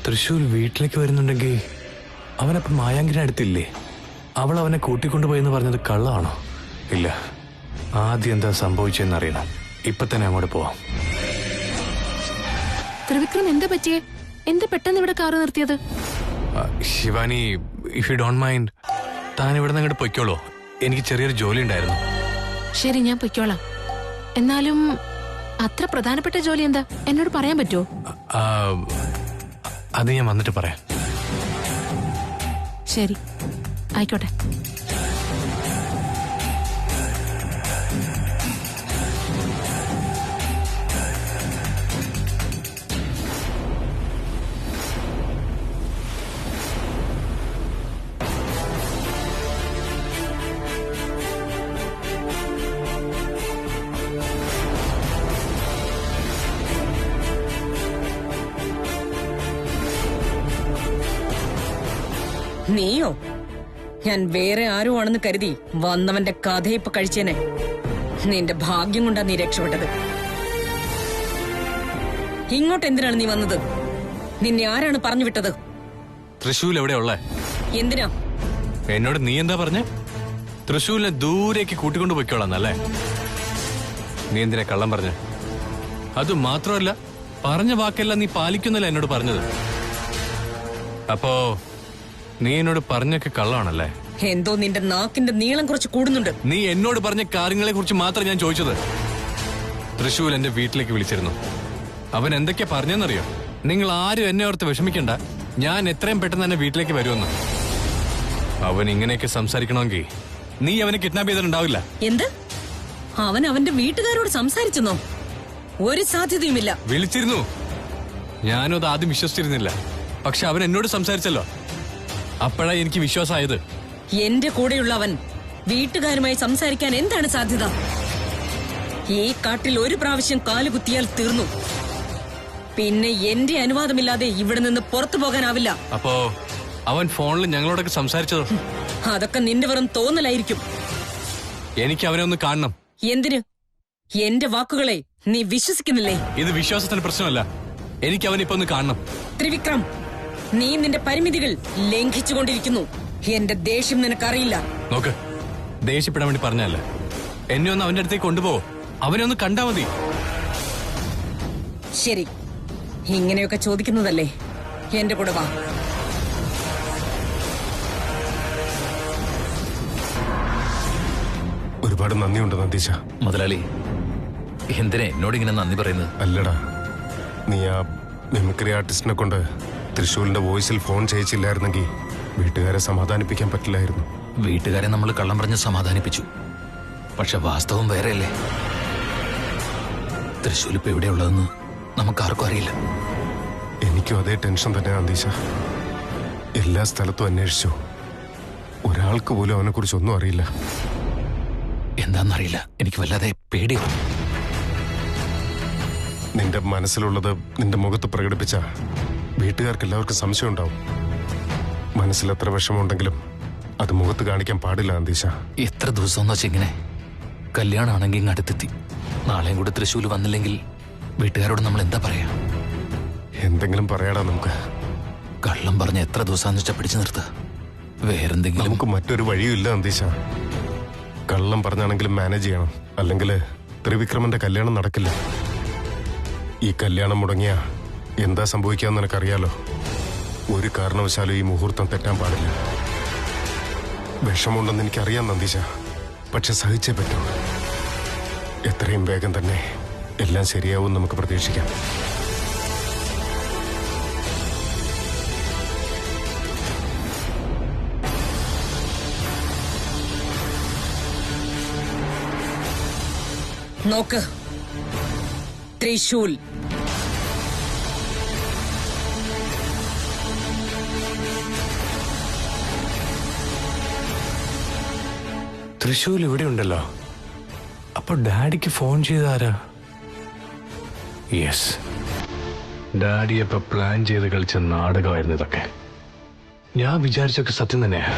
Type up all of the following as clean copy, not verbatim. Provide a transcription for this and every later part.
തൃശ്ശൂർ വീട്ടിലേക്ക് വരുന്നുണ്ടെങ്കിൽ അവനപ്പം മായാങ്കിനെ അടുത്തില്ലേ? അവൾ അവനെ കൂട്ടിക്കൊണ്ടുപോയെന്ന് പറഞ്ഞത് കള്ളമാണോ? ഇല്ല, ആദ്യം എന്താ സംഭവിച്ചെന്നറിയണം. ഇപ്പൊ തന്നെ അങ്ങോട്ട് പോവാം. ത്രിവിക്രം, എന്താ പറ്റിയേ? എന്താ പെട്ടെന്ന് ഇവിടെ കാറ് നിർത്തിയത്? Shivani, if you don't mind, താൻ ഇവിടെ നിന്ന് അങ്ങോട്ട് പൊയ്ക്കോളൂ. എനിക്ക് ചെറിയൊരു ജോലി ഉണ്ടായിരുന്നു. ശരി, ഞാൻ പൊയ്ക്കോളാം. എന്നാലും അത്ര പ്രധാനപ്പെട്ട ജോലി എന്താ, എന്നോട് പറയാൻ പറ്റുമോ? അത് ഞാൻ വന്നിട്ട് പറയാം. ശരി, ആയിക്കോട്ടെ. നീയോ? ഞാൻ വേറെ ആരോ ആണെന്ന് കരുതി വന്നവന്റെ കഥയിപ്പ് കഴിച്ചേനെ. നിന്റെ ഭാഗ്യം കൊണ്ടാ നീ രക്ഷപ്പെട്ടത്. ഇങ്ങോട്ട് എന്തിനാണ് നീ വന്നത്? നിന്നെ ആരാണ് പറഞ്ഞു വിട്ടത്? തൃശ്ശൂർ എവിടെയുള്ള? എന്തിനാ? എന്നോട് നീ എന്താ പറഞ്ഞ? തൃശ്ശൂരിനെ ദൂരേക്ക് കൂട്ടിക്കൊണ്ടു പോയിക്കോളാന്നല്ലേ? നീ എന്തിനാ കള്ളം പറഞ്ഞ? അത് മാത്രമല്ല, പറഞ്ഞ വാക്കെല്ലാം നീ പാലിക്കുന്നില്ല എന്നോട് പറഞ്ഞത്. അപ്പോ നീ എന്നോട് പറഞ്ഞൊക്കെ കള്ളാണല്ലേ? എന്തോ നിന്റെ നാക്കിന്റെ നീളം കുറച്ച് കൂടുന്നുണ്ട്. നീ എന്നോട് പറഞ്ഞ കാര്യങ്ങളെ കുറിച്ച് മാത്രം ഞാൻ ചോദിച്ചത്. തൃശ്ശൂർ എന്റെ വീട്ടിലേക്ക് വിളിച്ചിരുന്നു. അവൻ എന്തൊക്കെയാ പറഞ്ഞെന്നറിയോ? നിങ്ങൾ ആരും എന്നെ ഓർത്ത് വിഷമിക്കണ്ട, ഞാൻ എത്രയും പെട്ടെന്ന് തന്നെ വീട്ടിലേക്ക് വരുമെന്ന്. അവൻ ഇങ്ങനെയൊക്കെ സംസാരിക്കണമെങ്കിൽ നീ അവനെ കിഡ്നാപ്പ് ചെയ്തിട്ടുണ്ടാവില്ല. എന്ത്? അവൻ അവന്റെ വീട്ടുകാരോട് സംസാരിച്ചെന്നോ? ഒരു സാധ്യതയുമില്ല. വിളിച്ചിരുന്നു, ഞാനും അത് ആദ്യം വിശ്വസിച്ചിരുന്നില്ല. പക്ഷെ അവൻ എന്നോട് സംസാരിച്ചല്ലോ, അപ്പോഴാ എനിക്ക് വിശ്വാസമായത്. എന്റെ കൂടെയുള്ള അവൻ വീട്ടുകാരുമായി സംസാരിക്കാൻ എന്താണ് സാധ്യത? ഈ കാട്ടിൽ ഒരു പ്രാവശ്യം കാലുകുത്തിയാൽ തീർന്നു. പിന്നെ എന്റെ അനുവാദമില്ലാതെ ഇവിടെ നിന്ന് പുറത്തു പോകാനാവില്ല. അപ്പോ അവൻ ഫോണിൽ ഞങ്ങളോടൊക്കെ സംസാരിച്ചതോ? അതൊക്കെ നിന്റെ വെറും തോന്നലായിരിക്കും. എനിക്ക് അവനെ ഒന്ന് കാണണം. എന്തിന്? എന്റെ വാക്കുകളെ നീ വിശ്വസിക്കുന്നില്ലേ? ഇത് വിശ്വാസത്തിന്റെ പ്രശ്നമല്ല, എനിക്ക് അവനിപ്പോ ഒന്ന് കാണണം. ത്രിവിക്രം, നീ നിന്റെ പരിമിതികൾ ലംഘിച്ചുകൊണ്ടിരിക്കുന്നു. എന്റെ ദേഷ്യം നിനക്കറിയില്ല. നോക്ക്, ദേഷ്യപ്പെടാൻ വേണ്ടി പറഞ്ഞല്ല. എന്നെ ഒന്ന് അവന്റെ അടുത്തേക്ക് കൊണ്ടുപോവോ? അവനെ ഒന്ന് കണ്ടാ മതി. ശരി, ഇങ്ങനെയൊക്കെ ചോദിക്കുന്നതല്ലേ? എന്റെ കൂടെ വാ. ഒരുപാട് നന്ദിയുണ്ട് നന്ദീശ. മുതലാളി, എന്തിനാ എന്നോട് ഇങ്ങനെ നന്ദി പറയുന്നത്? അല്ലടാ, നീ ആ മിമിക്രി ആർട്ടിസ്റ്റിനെ കൊണ്ട് തൃശ്ശൂരിന്റെ വോയിസിൽ ഫോൺ ചെയ്യിച്ചില്ലായിരുന്നെങ്കിൽ വീട്ടുകാരെ സമാധാനിപ്പിക്കാൻ പറ്റില്ലായിരുന്നു. വീട്ടുകാരെ നമ്മൾ കള്ളം പറഞ്ഞ് സമാധാനിപ്പിച്ചു. പക്ഷെ വാസ്തവം വേറെയല്ലേ? തൃശ്ശൂർ ഇപ്പൊ എവിടെയുള്ളതെന്ന് നമുക്കാർക്കും അറിയില്ല. എനിക്കും അതേ ടെൻഷൻ തന്നെ നന്ദീശ. എല്ലാ സ്ഥലത്തും അന്വേഷിച്ചു, ഒരാൾക്ക് പോലും അവനെ കുറിച്ച് ഒന്നും അറിയില്ല. എന്താന്നറിയില്ല, എനിക്ക് വല്ലാതെ പേടിയാണ്. നിന്റെ മനസ്സിലുള്ളത് നിന്റെ മുഖത്ത് പ്രകടിപ്പിച്ച വീട്ടുകാർക്ക് എല്ലാവർക്കും സംശയം ഉണ്ടാവും. മനസ്സിൽ എത്ര വിഷമമുണ്ടെങ്കിലും അത് മുഖത്ത് കാണിക്കാൻ പാടില്ല നന്ദീശ. എത്ര ദിവസം എന്ന് വെച്ചാൽ ഇങ്ങനെ? കല്യാണമാണെങ്കിൽ ഇങ്ങ് അടുത്തെത്തി. നാളെയും കൂടെ തൃശ്ശൂർ വന്നില്ലെങ്കിൽ വീട്ടുകാരോട് നമ്മൾ എന്താ പറയാ? എന്തെങ്കിലും പറയാടാ നമുക്ക്. കള്ളം പറഞ്ഞ എത്ര ദിവസമാണെന്ന് വെച്ചാൽ പിടിച്ചു നിർത്തുക. വേറെന്തെങ്കിലും നമുക്ക് മറ്റൊരു വഴിയും ഇല്ല നന്ദീശ. കള്ളം പറഞ്ഞാണെങ്കിലും മാനേജ് ചെയ്യണം, അല്ലെങ്കിൽ ത്രിവിക്രമന്റെ കല്യാണം നടക്കില്ല. ഈ കല്യാണം മുടങ്ങിയ എന്താ സംഭവിക്കാന്ന് നിനക്കറിയാലോ. ഒരു കാരണവശാലും ഈ മുഹൂർത്തം തെറ്റാൻ പാടില്ല. വിഷമമുണ്ടെന്ന് എനിക്കറിയാം നന്ദീശ, പക്ഷെ സഹിച്ചേ പറ്റൂ. എത്രയും വേഗം തന്നെ എല്ലാം ശരിയാവും നമുക്ക് പ്രതീക്ഷിക്കാം. നോക്ക്, തൃശ്ശൂൽ തൃശ്ശൂർ ഇവിടെ ഉണ്ടല്ലോ. അപ്പൊ ഡാഡിക്ക് ഫോൺ ചെയ്താരാ? യെസ്, ഡാഡി അപ്പൊ പ്ലാൻ ചെയ്ത് കളിച്ച നാടകമായിരുന്നു ഇതൊക്കെ. ഞാൻ വിചാരിച്ചൊക്കെ സത്യം തന്നെയാ.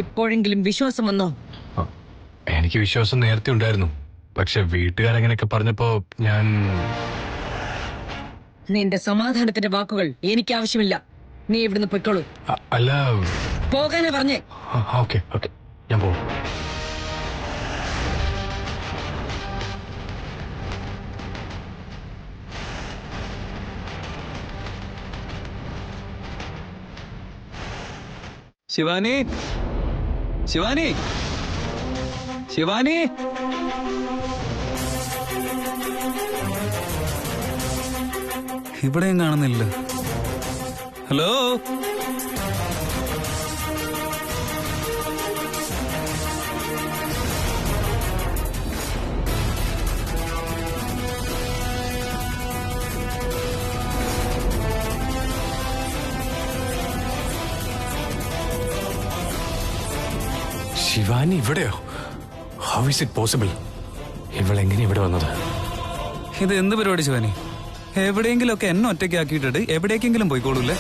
ഇപ്പോഴെങ്കിലും വിശ്വാസം വന്നോ? എനിക്ക് വിശ്വാസം നേരത്തെ ഉണ്ടായിരുന്നു, പക്ഷെ വീട്ടുകാരെങ്ങനെയൊക്കെ പറഞ്ഞപ്പോ ഞാൻ നിന്റെ സമാധാനത്തിന്റെ വാക്കുകൾ എനിക്ക് ആവശ്യമില്ല. നീ ഇവിടുന്ന് പൊയ്ക്കോളൂ. അല്ല. പോകാനാ പറഞ്ഞേ. ഓക്കെ ഓക്കെ, ഞാൻ പോകും. ശിവാനി, ശിവാനി, ശിവാനി. ഇവിടെയും കാണുന്നില്ല. ഹലോ, ശിവാനി ഇവിടെയോ? How is it possible? ഇവളെങ്ങനെ ഇവിടെ വന്നത്? ഇത് എന്ത് പരിപാടി ശിവാനി? എവിടെയെങ്കിലും ഒക്കെ എന്നെ ഒറ്റയ്ക്കാക്കിയിട്ടിട്ട് എവിടേക്കെങ്കിലും പോയിക്കോളൂല്ലേ?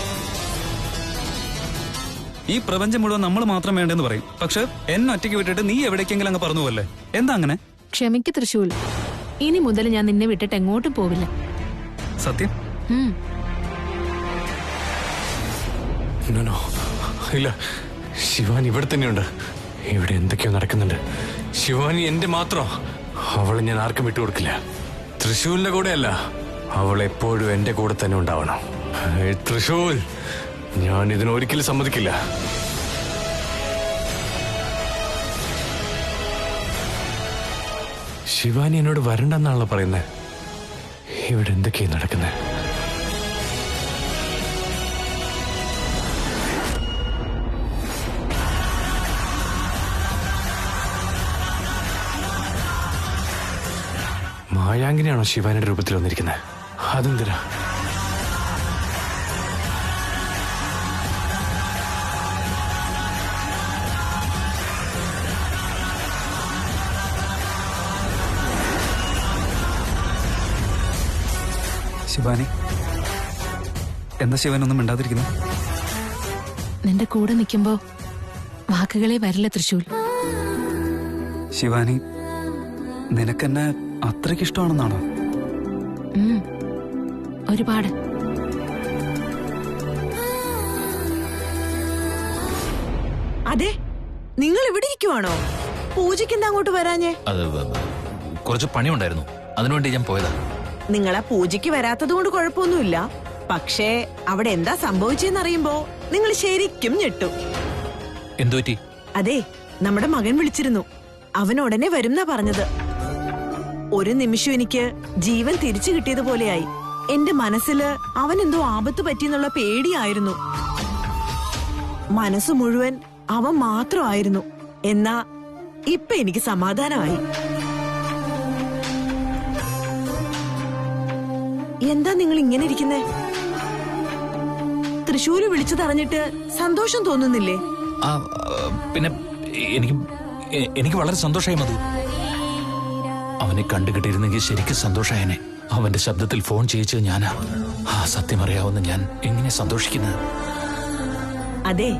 ഈ പ്രപഞ്ചം മുഴുവൻ നമ്മൾ മാത്രം വേണ്ടെന്ന് പറയും, പക്ഷെ എന്നെ ഒറ്റയ്ക്ക് വിട്ടിട്ട് നീ എവിടേക്കെങ്കിലും അങ്ങ് പറഞ്ഞു പോവല്ലേ? എന്താ അങ്ങനെ? ക്ഷമിക്ക് തൃശൂൽ, ഇനി മുതൽ ഞാൻ നിന്നെ വിട്ടിട്ട് എങ്ങോട്ടും പോവില്ല. സത്യം? നോ നോ, ഇല്ല. ശിവാനി ഇവിടെ തന്നെയുണ്ട്. ഇവിടെ എന്തൊക്കെയോ നടക്കുന്നുണ്ട്. ശിവാനി എന്റെ മാത്രം. അവളെ ഞാൻ ആർക്കും വിട്ടുകൊടുക്കില്ല. തൃശൂലിന്റെ കൂടെ അല്ല, അവൾ എപ്പോഴും എന്റെ കൂടെ തന്നെ ഉണ്ടാവണം. തൃശൂൽ, ഞാൻ ഇതിനൊരിക്കലും സമ്മതിക്കില്ല. ശിവാനി എന്നോട് വരണ്ടെന്നാണല്ലോ പറയുന്നത്. ഇവിടെ എന്തൊക്കെയാ നടക്കുന്നത്? മായാങ്കിനെയാണോ ശിവാനിയുടെ രൂപത്തിൽ വന്നിരിക്കുന്നത്? അതെന്തിനാ? ശിവാനി, എന്താ ശിവാനൊന്നും മിണ്ടാതിരിക്കുന്നു? നിന്റെ കൂടെ നിൽക്കുമ്പോ വാക്കുകളെ വരില്ല തൃശൂൽ. ശിവാനി, നിനക്കെന്നെ അത്രയ്ക്ക് ഇഷ്ടമാണെന്നാണോ? ഒരുപാട്. അതെ, നിങ്ങൾ ഇവിടെ ഇരിക്കുവാണോ? പൂജയ്ക്ക് എന്താ അങ്ങോട്ട് വരാഞ്ഞേ? അത് കുറച്ച് പണിയുണ്ടായിരുന്നു, അതിനുവേണ്ടി ഞാൻ പോയതാ. നിങ്ങളാ പൂജയ്ക്ക് വരാത്തത് കൊണ്ട് കുഴപ്പമൊന്നുമില്ല. പക്ഷേ അവിടെ എന്താ സംഭവിച്ചെന്നറിയുമ്പോ നിങ്ങൾ ശരിക്കും ഞെട്ടും. എന്തുപറ്റി? അതെ, നമ്മുടെ മകൻ വിളിച്ചിരുന്നു. അവൻ ഉടനെ വരുന്നാ പറഞ്ഞത്. ഒരു നിമിഷം എനിക്ക് ജീവൻ തിരിച്ചു കിട്ടിയതുപോലെയായി. എന്റെ മനസ്സില് അവൻ എന്തോ ആപത്ത് പറ്റിയെന്നുള്ള പേടിയായിരുന്നു. മനസ്സ് മുഴുവൻ അവൻ മാത്രമായിരുന്നു. എന്നാ ഇപ്പൊ എനിക്ക് സമാധാനമായി. എന്താ നിങ്ങൾ ഇങ്ങനെ ഇരിക്കുന്നേ? തൃശ്ശൂര് വിളിച്ചതറിഞ്ഞിട്ട് സന്തോഷം തോന്നുന്നില്ലേ? പിന്നെ എനിക്ക് വളരെ സന്തോഷമായി മധു. അവനെ കണ്ടുകിട്ടിയിരുന്നെങ്കിൽ ശരിക്കും സന്തോഷായനെ. അവന്റെ ശബ്ദത്തിൽ ഫോൺ ചെയ്യിച്ചത് ഞാനാ. ആ സത്യം അറിയാവുന്ന ഞാൻ എങ്ങനെ സന്തോഷിക്കുന്നത്? അതെ,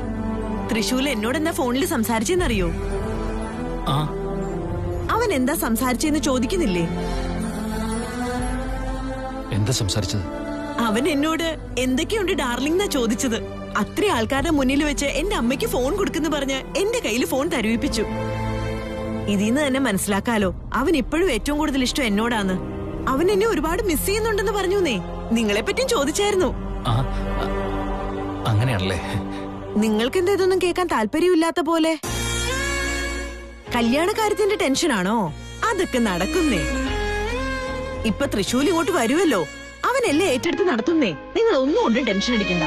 തൃശ്ശൂൽ എന്നോട് എന്താ ഫോണിൽ സംസാരിച്ചെന്നറിയോ? അവൻ എന്താ സംസാരിച്ചെന്ന് ചോദിക്കുന്നില്ലേ? എന്താ സംസാരിച്ചത്? അവൻ എന്നോട് എന്തൊക്കെയുണ്ട് ഡാർലിംഗ് എന്നാ ചോദിച്ചത്. അത്ര ആൾക്കാരുടെ മുന്നിൽ വെച്ച് എന്റെ അമ്മയ്ക്ക് ഫോൺ കൊടുക്കുന്നു പറഞ്ഞ് എന്റെ കയ്യിൽ ഫോൺ തരുവിപ്പിച്ചു. ഇതിന്ന് തന്നെ മനസ്സിലാക്കാലോ അവൻ ഇപ്പോഴും ഏറ്റവും കൂടുതൽ ഇഷ്ടം എന്നോടാന്ന്. അവൻ എന്നെ ഒരുപാട് മിസ് ചെയ്യുന്നുണ്ടെന്ന് പറഞ്ഞൂന്നേ. നിങ്ങളെ പറ്റിയും ചോദിച്ചായിരുന്നു. അങ്ങനെയാണല്ലേ? നിങ്ങൾക്ക് എന്താ ഇതൊന്നും കേൾക്കാൻ താല്പര്യമില്ലാത്ത പോലെ? കല്യാണക്കാര്യത്തിന്റെ ടെൻഷനാണോ? അതൊക്കെ നടക്കുന്നേ. ഇപ്പൊ തൃശ്ശൂൽ ഇങ്ങോട്ട് വരുമല്ലോ, അവനെല്ലാം ഏറ്റെടുത്ത് നടത്തുന്നേ. നിങ്ങൾ ഒന്നും കൊണ്ടും ടെൻഷൻ അടിക്കണ്ട.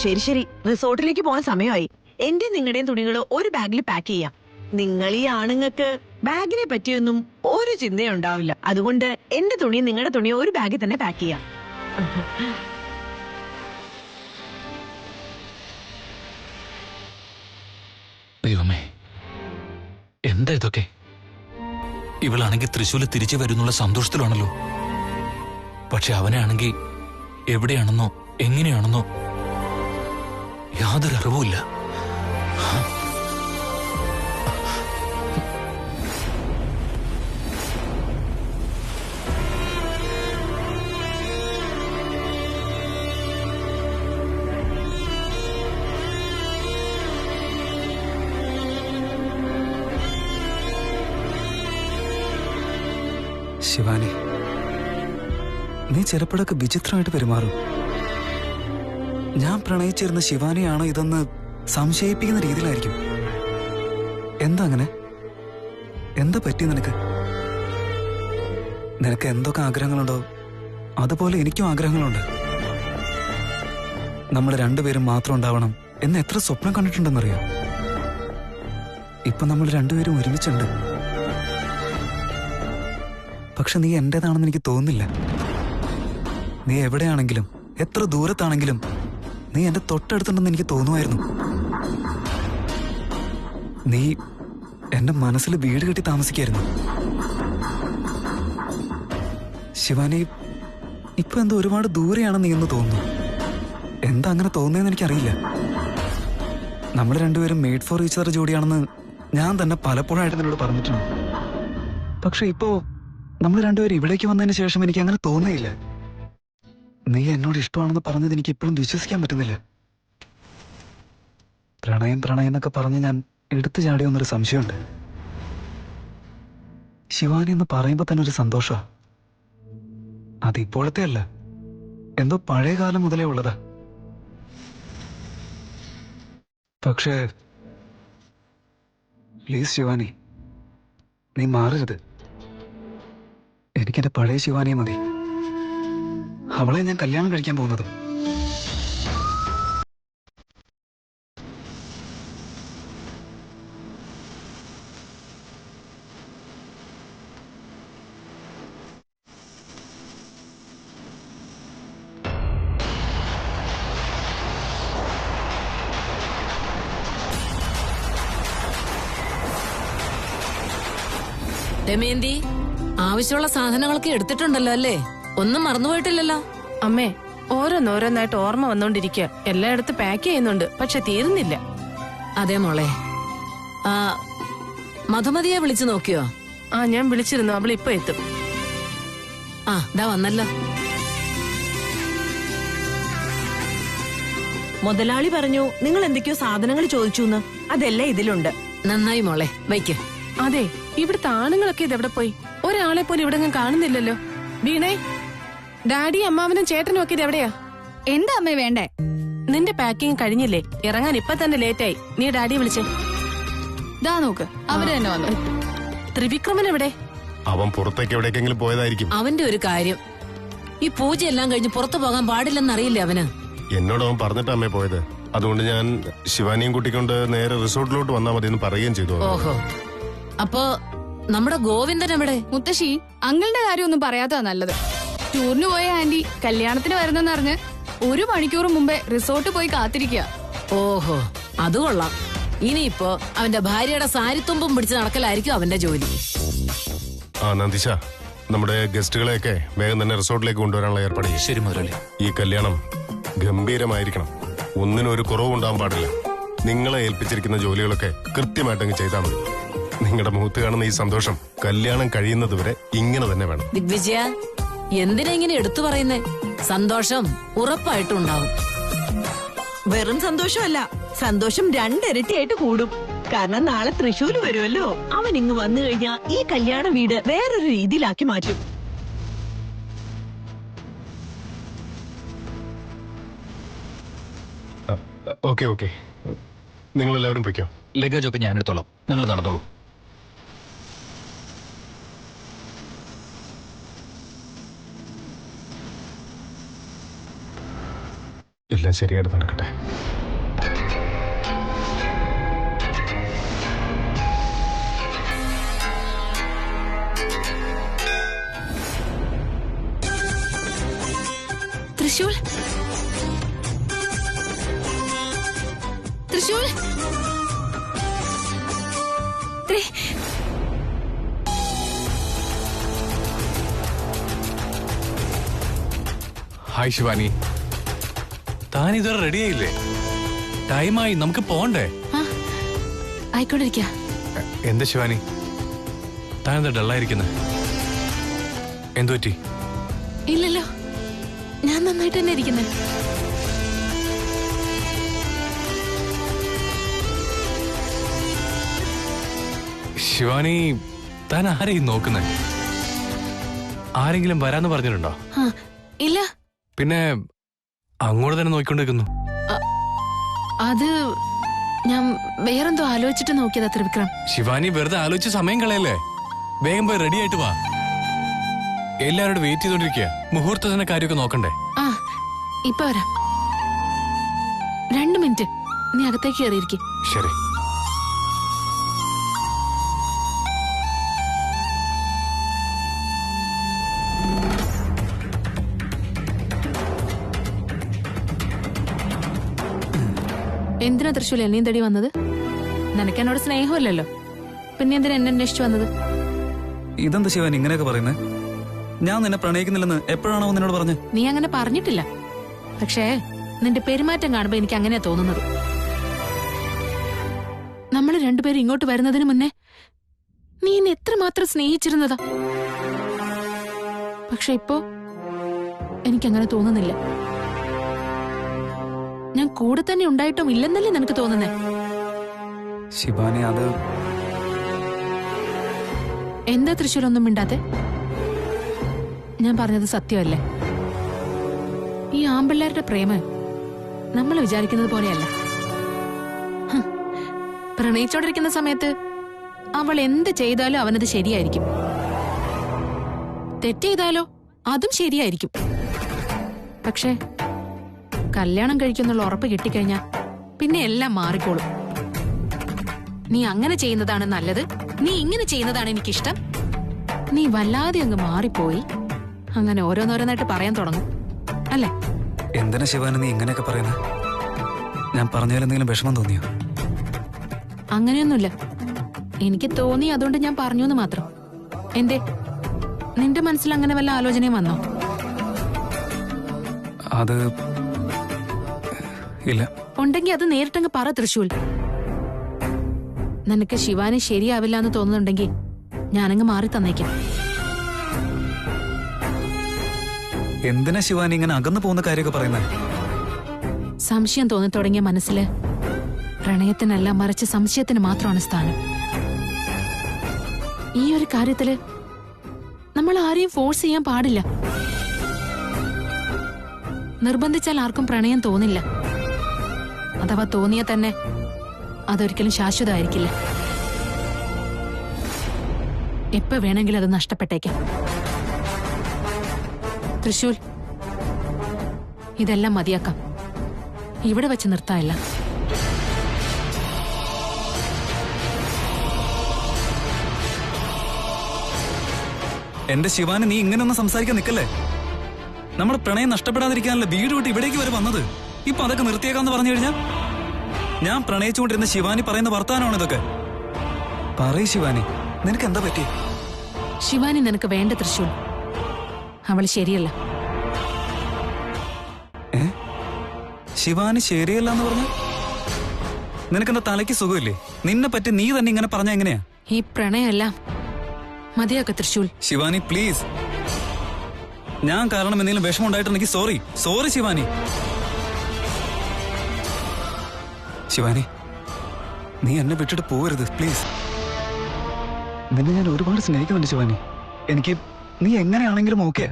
ശരി ശരി, റിസോർട്ടിലേക്ക് പോകാൻ സമയമായി. എന്റെ നിങ്ങളുടെയും തുണികൾ ഒരു ബാഗിൽ പാക്ക് ചെയ്യാം. നിങ്ങൾ ഈ ആണുങ്ങൾക്ക് ബാഗിനെ പറ്റിയൊന്നും ഒരു ചിന്തയുണ്ടാവില്ല. അതുകൊണ്ട് എന്റെ തുണിയും നിങ്ങളുടെ തുണിയും ഒരു ബാഗിൽ തന്നെ പാക്ക് ചെയ്യാം. ദൈവമേ, എന്താ ഇതൊക്കെ? ഇവളാണെങ്കിൽ തൃശ്ശൂല് തിരിച്ചു വരുന്നുള്ള സന്തോഷത്തിലാണല്ലോ. പക്ഷെ അവനാണെങ്കിൽ എവിടെയാണെന്നോ എങ്ങനെയാണെന്നോ യാതൊരു അറിവുമില്ല. ശിവാനി, നീ ചിലപ്പോഴൊക്കെ വിചിത്രമായിട്ട് പെരുമാറും. ഞാൻ പ്രണയിച്ചിരുന്ന ശിവാനിയാണോ ഇതെന്ന് സംശയിപ്പിക്കുന്ന രീതിയിലായിരിക്കും. എന്താ അങ്ങനെ? എന്താ പറ്റി നിനക്ക്? നിനക്ക് എന്തൊക്കെ ആഗ്രഹങ്ങളുണ്ടോ അതുപോലെ എനിക്കും ആഗ്രഹങ്ങളുണ്ട്. നമ്മൾ രണ്ടുപേരും മാത്രം ഉണ്ടാവണം എന്ന് എത്ര സ്വപ്നം കണ്ടിട്ടുണ്ടെന്നറിയോ? ഇപ്പൊ നമ്മൾ രണ്ടുപേരും ഒരുമിച്ചുണ്ട്. പക്ഷെ നീ എന്റേതാണെന്ന് എനിക്ക് തോന്നുന്നില്ല. നീ എവിടെയാണെങ്കിലും എത്ര ദൂരത്താണെങ്കിലും നീ എന്റെ തൊട്ടടുത്തുണ്ടെന്ന് എനിക്ക് തോന്നുമായിരുന്നു. നീ എന്റെ മനസ്സിൽ വീട് കെട്ടി താമസിക്കായിരുന്നു. ശിവാനി, ഇപ്പൊ എന്തോ ഒരുപാട് ദൂരെയാണെന്ന് നീ എന്ന് തോന്നുന്നു. എന്താ അങ്ങനെ തോന്നുന്നതെന്ന് എനിക്കറിയില്ല. നമ്മൾ രണ്ടുപേരും മെയ്ഡ് ഫോർ ഈച്ച് അതർ ജോഡിയാണെന്ന് ഞാൻ തന്നെ പലപ്പോഴായിട്ട് നിന്നോട് പറഞ്ഞിട്ടുണ്ട്. പക്ഷെ ഇപ്പോ നമ്മൾ രണ്ടുപേരും ഇവിടേക്ക് വന്നതിന് ശേഷം എനിക്ക് അങ്ങനെ തോന്നുന്നില്ല. നീ എന്നോട് ഇഷ്ടമാണെന്ന് പറഞ്ഞത് എനിക്ക് ഇപ്പോഴും വിശ്വസിക്കാൻ പറ്റുന്നില്ല. പ്രണയം പ്രണയം എന്നൊക്കെ പറഞ്ഞ് ഞാൻ എടുത്തു ചാടിയൊന്നൊരു സംശയമുണ്ട്. ശിവാനി എന്ന് പറയുമ്പോ തന്നെ ഒരു സന്തോഷമാണ്. അതിപ്പോഴത്തെ അല്ല, എന്തോ പഴയ കാലം മുതലേ ഉള്ളതാ. പക്ഷേ പ്ലീസ് ശിവാനി, നീ മാറരുത്. എനിക്കെന്റെ പഴയ ശിവാനിയെ മതി. അവളെ ഞാൻ കല്യാണം കഴിക്കാൻ പോകുന്നത്. ദമയന്തി, ആവശ്യമുള്ള സാധനങ്ങളൊക്കെ എടുത്തിട്ടുണ്ടല്ലോ അല്ലേ? ഒന്നും മറന്നുപോയിട്ടില്ലല്ലോ. അമ്മേ, ഓരോന്നോരോന്നായിട്ട് ഓർമ്മ വന്നോണ്ടിരിക്കുക. എല്ലായിടത്തും പാക്ക് ചെയ്യുന്നുണ്ട്, പക്ഷെ തീരുന്നില്ല. അതെ മോളെ. മധുമതിയെ വിളിച്ചു നോക്കിയോ? ആ, ഞാൻ വിളിച്ചിരുന്നു. അവൾ ഇപ്പൊ എത്തും. ആ, ദാ വന്നല്ലോ. മുതലാളി പറഞ്ഞു നിങ്ങൾ എന്തൊക്കെയോ സാധനങ്ങൾ ചോദിച്ചു. അതെല്ലാം ഇതിലുണ്ട്. നന്നായി മോളെ, വയ്ക്ക്. അതെ, ഇവിടുത്തെ ആണുങ്ങളൊക്കെ ഇതെവിടെ പോയി? ഒരാളെ പോലും ഇവിടെ ഞാൻ കാണുന്നില്ലല്ലോ. വീണേ, ഡാഡി അമ്മാവനും ചേട്ടനും ഒക്കെ ഇതെവിടെയാ? എന്താ അമ്മേ വേണ്ടേ? നിന്റെ പാക്കിംഗ് കഴിഞ്ഞില്ലേ? ഇറങ്ങാൻ ഇപ്പൊ തന്നെ ലേറ്റായി. നീ ഡാഡിയെ വിളിച്ചേ. ദാ നോക്ക്, അവര് തന്നെ വന്നു. ത്രിവിക്രമൻ എവിടെ? അവൻ പുറത്തേക്ക് എവിടേക്കെങ്കിലും പോയതായിരിക്കും. അവന്റെ ഒരു കാര്യം, ഈ പൂജയെല്ലാം കഴിഞ്ഞ് പുറത്തു പോകാൻ പാടില്ലെന്നറിയില്ലേ അവന്? എന്നോട് അവൻ പറഞ്ഞിട്ട് അമ്മേ പോയത്. അതുകൊണ്ട് ഞാൻ ശിവാനിയും കൂട്ടിക്കൊണ്ട് നേരെ റിസോർട്ടിലോട്ട് വന്നാൽ മതി എന്ന് പറയുകയും ചെയ്തു. ഓഹോ, അപ്പോ നമ്മുടെ ഗോവിന്ദൻ എവിടെ? മുത്തശ്ശി, അങ്കിളുടെ കാര്യം ഒന്നും പറയാത്തതാ നല്ലത്. ടൂറിന് പോയ ആന്റി കല്യാണത്തിന് വരുന്നെന്നറിഞ്ഞ് 1 മണിക്കൂർ മുമ്പേ റിസോർട്ട് പോയി കാത്തിരിക്കുക. ഓഹോ, അത് കൊള്ളാം. ഇനിയിപ്പോ അവന്റെ ഭാര്യയുടെ സാരിത്തുമ്പും പിടിച്ച് നടക്കലായിരിക്കും അവന്റെ ജോലി. ആ നന്ദിശ, നമ്മുടെ ഗസ്റ്റുകളെയൊക്കെ വേഗം തന്നെ റിസോർട്ടിലേക്ക് കൊണ്ടുവരാനുള്ള ഏർപ്പാട് ചെയ്യ്. ശരി മുതലാളി. ഈ കല്യാണം ഗംഭീരമായിരിക്കണം. ഒന്നിനും ഒരു കുറവുണ്ടാവാൻ പാടില്ല. നിങ്ങളെ ഏൽപ്പിച്ചിരിക്കുന്ന ജോലികളൊക്കെ കൃത്യമായിട്ടങ്ങ് ചെയ്താൽ മതി. നിങ്ങളുടെ മുഖത്ത് കാണുന്ന ഈ സന്തോഷം കല്യാണം കഴിയുന്നത് വരെ ഇങ്ങനെ തന്നെ വേണം. ദിഗ്വിജയ, എന്തിനാ ഇങ്ങനെ എടുത്തു പറയുന്നേ? സന്തോഷം ഉറപ്പായിട്ടും ഉണ്ടാവും. വെറും സന്തോഷമല്ല, സന്തോഷം 2 ഇരട്ടിയായിട്ട് കൂടും. കാരണം നാളെ തൃശ്ശൂര് വരുമല്ലോ. അവൻ ഇങ്ങ് വന്നു കഴിഞ്ഞാൽ ഈ കല്യാണ വീട് വേറൊരു രീതിയിലാക്കി മാറ്റും. ഓക്കെ ഓക്കെ, നിങ്ങളെല്ലാവരും പൊയ്ക്കോ. ലഗേജ് ഒക്കെ ഞാൻ എടുത്തോളാം, നിങ്ങൾ നടന്നോളൂ. എല്ലാം ശരിയായിട്ട് നടക്കട്ടെ. തൃശൂൽ, തൃശൂൽ, ഹായ് ശിവാനി, താൻ ഇതുവരെ റെഡിയായില്ലേ? ടൈമായി, നമുക്ക് പോണ്ടേ? ആയിക്കൊണ്ടിരിക്ക. എന്താ ശിവാനി, താൻ എന്താ ഡള്ളായിരിക്കുന്നത്? എന്തു പറ്റി? ഇല്ലല്ലോ, ഞാൻ നന്നായിട്ട് തന്നെ ഇരിക്കുന്നത്. ശിവാനി, താൻ ആരെയും നോക്കുന്നേ? ആരെങ്കിലും വരാന്ന് പറഞ്ഞിട്ടുണ്ടോ? ആ, ഇല്ല. പിന്നെ അങ്ങോട്ട് തന്നെ നോക്കിക്കൊണ്ടിരിക്കുന്നു. അത് ഞാൻ വേറെന്തോ ആലോചിച്ചിട്ട് നോക്കിയതാ ത്രിവിക്രം. ശിവാനി വെറുതെ ആലോചിച്ച് സമയം കളയല്ലേ. വേഗം പോയി റെഡി ആയിട്ട് വാ. എല്ലാവരോടും വെയിറ്റ് ചെയ്തോണ്ടിരിക്കുക. മുഹൂർത്തത്തിന്റെ കാര്യമൊക്കെ നോക്കണ്ടേ? ആ, ഇപ്പൊ വരാം. 2 മിനിറ്റ് നീ അകത്തേക്ക് കയറിയിരിക്കും. ശരി. എന്തിനാ തൃശ്ശൂൽ എന്നെയും തടി വന്നത്? നിനക്ക് എന്നോട് സ്നേഹമില്ലല്ലോ, പിന്നെ എന്തിനാ എന്നെ അന്വേഷിച്ചു വന്നത്? ഇതെന്താ ശിവാനി ഇങ്ങനെയൊക്കെ പറയുന്നത്? ഞാൻ നിന്നെ പ്രണയിക്കുന്നില്ലെന്ന് എപ്പോഴാണോ നിന്നോട് പറഞ്ഞത്? നീ അങ്ങനെ പറഞ്ഞിട്ടില്ല. പക്ഷേ നിന്റെ പെരുമാറ്റം കാണുമ്പോ എനിക്ക് അങ്ങനെയാ തോന്നുന്നത്. നമ്മൾ രണ്ടുപേരും ഇങ്ങോട്ട് വരുന്നതിന് മുന്നേ നീ എന്നെ എത്രമാത്രം സ്നേഹിച്ചിരുന്നതാ. പക്ഷെ ഇപ്പോ എനിക്കങ്ങനെ തോന്നുന്നില്ല. ഞാൻ കൂടെ തന്നെ ഉണ്ടായിട്ടും ഇല്ലെന്നല്ലേ നിനക്ക് തോന്നുന്നേ? ശിവാനി, അത് എന്താ തൃശ്ശൂരൊന്നും മിണ്ടാത്തെ? ഞാൻ പറഞ്ഞത് സത്യമല്ലേ? ഈ ആമ്പിള്ളേരുടെ പ്രേമം നമ്മൾ വിചാരിക്കുന്നത് പോലെയല്ല. പ്രണയിച്ചോണ്ടിരിക്കുന്ന സമയത്ത് അവൾ എന്ത് ചെയ്താലും അവനത് ശരിയായിരിക്കും. തെറ്റ് ചെയ്താലോ അതും ശരിയായിരിക്കും. പക്ഷേ കല്യാണം കഴിക്കുന്നുള്ള ഉറപ്പ് കിട്ടിക്കഴിഞ്ഞാ പിന്നെ എല്ലാം മാറിക്കോളും. നീ അങ്ങനെ ചെയ്യുന്നതാണ് നല്ലത്, നീ ഇങ്ങനെ ചെയ്യുന്നതാണ് എനിക്കിഷ്ടം. നീ വല്ലാതെ അങ്ങ് മാറിപ്പോയി അങ്ങനെ ഓരോന്നോരോന്നായിട്ട് പറയാൻ തുടങ്ങും അല്ലേ? എന്തിനാ ശിവാനി നീ ഇങ്ങനെയൊക്കെ പറയുന്നത്? ഞാൻ പറഞ്ഞതിലെന്തെങ്കിലും വിഷമം തോന്നിയോ? അങ്ങനെയൊന്നുമില്ല. എനിക്ക് തോന്നി, അതുകൊണ്ട് ഞാൻ പറഞ്ഞു എന്ന് മാത്രം. എന്തേ, നിന്റെ മനസ്സിൽ അങ്ങനെ വല്ല ആലോചനയും വന്നോ? അത് ഇല്ല. ഉണ്ടെങ്കിൽ അത് നേരിട്ടങ്ങ് പറ തൃശ്ശൂൽ. നിനക്ക് ശിവാനി ശരിയാവില്ല എന്ന് തോന്നുന്നുണ്ടെങ്കിൽ ഞാനങ്ങ് മാറി തന്നേക്കാം. എന്തിനാ ശിവാനി ഇങ്ങനെ അകന്നു പോകുന്ന കാര്യമൊക്കെ പറയുന്നത്? സംശയം തോന്നി തുടങ്ങിയ മനസ്സില് പ്രണയത്തിനല്ല, മറിച്ച് സംശയത്തിന് മാത്രമാണ് സ്ഥാനം. ഈ ഒരു കാര്യത്തില് നമ്മൾ ആരെയും ഫോഴ്സ് ചെയ്യാൻ പാടില്ല. നിർബന്ധിച്ചാൽ ആർക്കും പ്രണയം തോന്നില്ല. അഥവാ തോന്നിയാൽ തന്നെ അതൊരിക്കലും ശാശ്വതമായിരിക്കില്ല. എപ്പോ വേണമെങ്കിലും അത് നഷ്ടപ്പെട്ടേക്കാം. തൃശ്ശൂൽ, ഇതെല്ലാം മതിയാക്കാം. ഇവിടെ വെച്ച് നിർത്താനില്ല. എന്റെ ശിവാനി, നീ ഇങ്ങനെയൊന്നും സംസാരിക്കാൻ നിൽക്കല്ലേ. നമ്മുടെ പ്രണയം നഷ്ടപ്പെടാതിരിക്കാനല്ല വീട് വിട്ട് ഇവിടേക്ക് വരെ വന്നത്. ഇപ്പൊ അതൊക്കെ നിർത്തിയേക്കാന്ന് പറഞ്ഞു കഴിഞ്ഞാൽ ഞാൻ പ്രണയിച്ചുകൊണ്ടിരുന്ന ശിവാനി പറയുന്ന വർത്താനമാണ് ഇതൊക്കെ. പറയ് ശിവാനി, നിനക്ക് എന്താ പറ്റി? ശിവാനി നിനക്ക് വേണ്ട തൃശ്ശൂൽ. അവൾ ശരിയല്ല. ശിവാനി ശരിയല്ല എന്ന് പറഞ്ഞ നിനക്കെന്താ തലയ്ക്ക് സുഖമില്ലേ? നിന്നെ പറ്റി നീ തന്നെ ഇങ്ങനെ പറഞ്ഞ എങ്ങനെയാ? ഈ പ്രണയമല്ല മതിയാക്ക തൃശ്ശൂൽ. ശിവാനി പ്ലീസ്, ഞാൻ കാരണം എന്തെങ്കിലും വിഷമം ഉണ്ടായിട്ടുണ്ടെങ്കിൽ സോറി. സോറി ശിവാനി. ശിവാനി, നീ എന്നെ വിട്ടിട്ട് പോകരുത് പ്ലീസ്. നിന്നെ ഞാൻ ഒരുപാട് സ്നേഹിക്കുന്നുണ്ട് ശിവാനി. എനിക്ക് നീ എങ്ങനെയാണെങ്കിലും ഓക്കെ.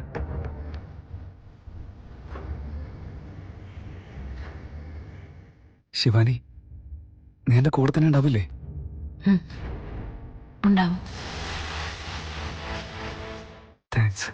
ശിവാനി, നീ എന്റെ കൂടെ തന്നെ ഉണ്ടാവില്ലേ? ഉണ്ടാവും. താങ്ക്സ്.